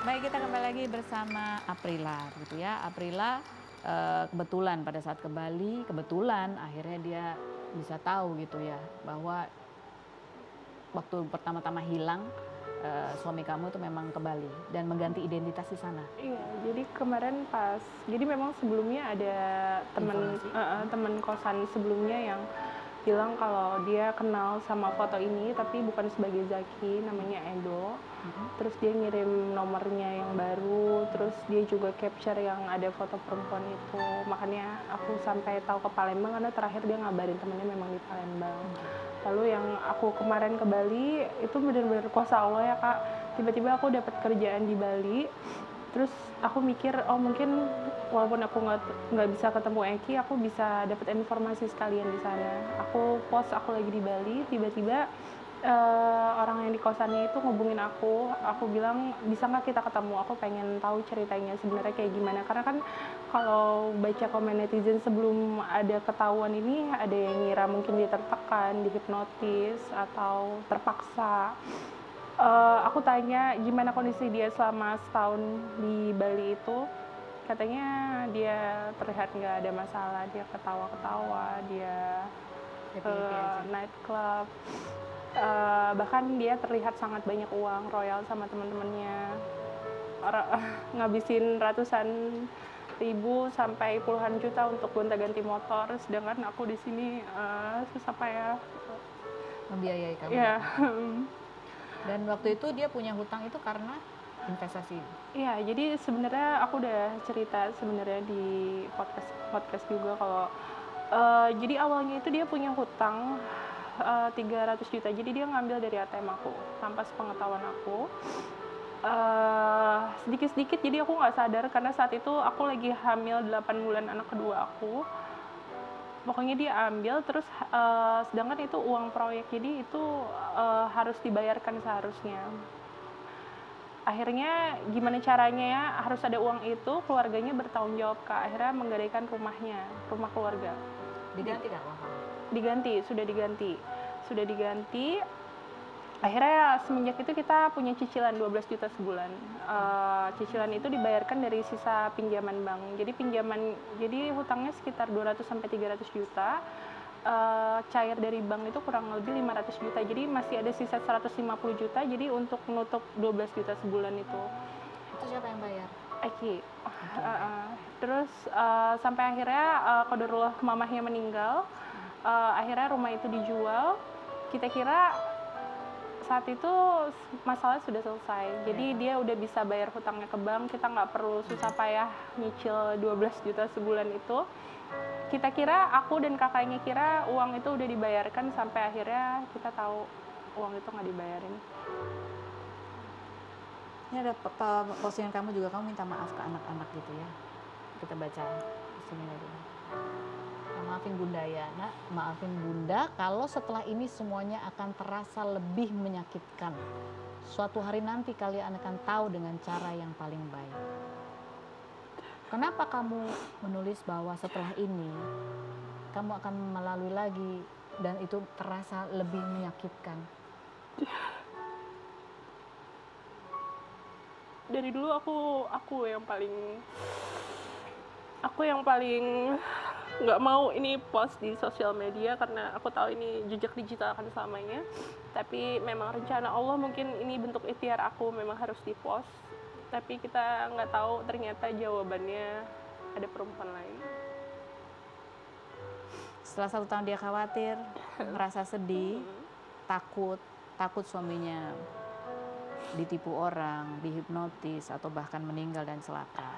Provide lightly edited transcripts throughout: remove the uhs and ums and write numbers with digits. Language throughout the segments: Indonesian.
Baik, kita kembali lagi bersama Aprila gitu ya. Aprila kebetulan pada saat ke Bali, kebetulan akhirnya dia bisa tahu gitu ya bahwa waktu pertama-tama hilang suami kamu itu memang ke Bali dan mengganti identitas di sana. Iya, jadi kemarin jadi memang sebelumnya ada teman Informasi. teman kosan sebelumnya yang bilang kalau dia kenal sama foto ini, tapi bukan sebagai Zaki, namanya Edo. Terus dia ngirim nomornya yang baru, terus dia juga capture yang ada foto perempuan itu. Makanya aku sampai tahu ke Palembang karena terakhir dia ngabarin temennya memang di Palembang. Lalu yang aku kemarin ke Bali itu benar-benar kuasa Allah ya Kak. Tiba-tiba aku dapat kerjaan di Bali. Terus aku mikir, oh mungkin walaupun aku nggak bisa ketemu Eki, aku bisa dapat informasi sekalian di sana. Aku post aku lagi di Bali, tiba-tiba orang yang di kosannya itu ngubungin aku. Aku bilang bisa nggak kita ketemu? Aku pengen tahu ceritanya sebenarnya kayak gimana. Karena kan kalau baca komen netizen sebelum ada ketahuan ini, ada yang ngira mungkin dia tertekan, dihipnotis atau terpaksa. Aku tanya gimana kondisi dia selama setahun di Bali itu. Katanya dia terlihat nggak ada masalah, dia ketawa-ketawa, dia ke Happy-happy aja. nightclub. Bahkan dia terlihat sangat banyak uang, royal sama teman-temannya. Ngabisin ratusan ribu sampai puluhan juta untuk gonta-ganti motor, sedangkan aku di sini susah payah. Membiayai kamu. Ya. Dan waktu itu dia punya hutang itu karena investasi. Iya, jadi sebenarnya aku udah cerita sebenarnya di podcast juga kalau jadi awalnya itu dia punya hutang 300 juta. Jadi dia ngambil dari ATM aku tanpa sepengetahuan aku. Sedikit-sedikit, jadi aku nggak sadar karena saat itu aku lagi hamil 8 bulan anak kedua aku. Pokoknya dia ambil terus sedangkan itu uang proyek, jadi itu harus dibayarkan seharusnya. Akhirnya gimana caranya ya, harus ada uang itu, keluarganya bertanggung jawab Kak. Akhirnya menggadaikan rumahnya, rumah keluarga. Diganti kan uang kamu? Diganti, sudah diganti. Sudah diganti. Akhirnya semenjak itu kita punya cicilan 12 juta sebulan. Cicilan itu dibayarkan dari sisa pinjaman bank. Jadi hutangnya sekitar 200 sampai 300 juta. Cair dari bank itu kurang lebih 500 juta. Jadi masih ada sisa 150 juta. Jadi untuk menutup 12 juta sebulan itu. Itu siapa yang bayar? Eki. Terus sampai akhirnya qadarullah mamahnya meninggal. Akhirnya rumah itu dijual. Kita kira saat itu masalah sudah selesai. Jadi dia udah bisa bayar hutangnya ke bank. Kita nggak perlu susah payah nyicil 12 juta sebulan itu. Kita kira, aku dan kakaknya kira uang itu udah dibayarkan, sampai akhirnya kita tahu uang itu nggak dibayarin. Ini ada postingan kamu juga, kamu minta maaf ke anak-anak gitu ya. Kita baca di sini lagi. Maafin Bunda ya, Nak. Maafin Bunda kalau setelah ini semuanya akan terasa lebih menyakitkan. Suatu hari nanti kalian akan tahu dengan cara yang paling baik. Kenapa kamu menulis bahwa setelah ini kamu akan melalui lagi dan itu terasa lebih menyakitkan? Dari dulu aku yang paling nggak mau ini post di sosial media karena aku tahu ini jejak digital akan selamanya. Tapi memang rencana Allah, mungkin ini bentuk ikhtiar aku memang harus dipost. Tapi kita nggak tahu ternyata jawabannya ada perempuan lain. Setelah 1 tahun dia khawatir, merasa sedih, takut suaminya ditipu orang, dihipnotis, atau bahkan meninggal dan celaka.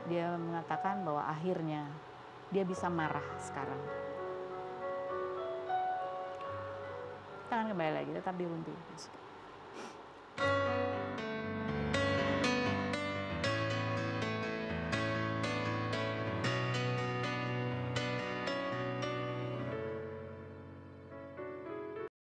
Dia mengatakan bahwa akhirnya dia bisa marah sekarang. Kita akan kembali lagi, tetap di Rumpi.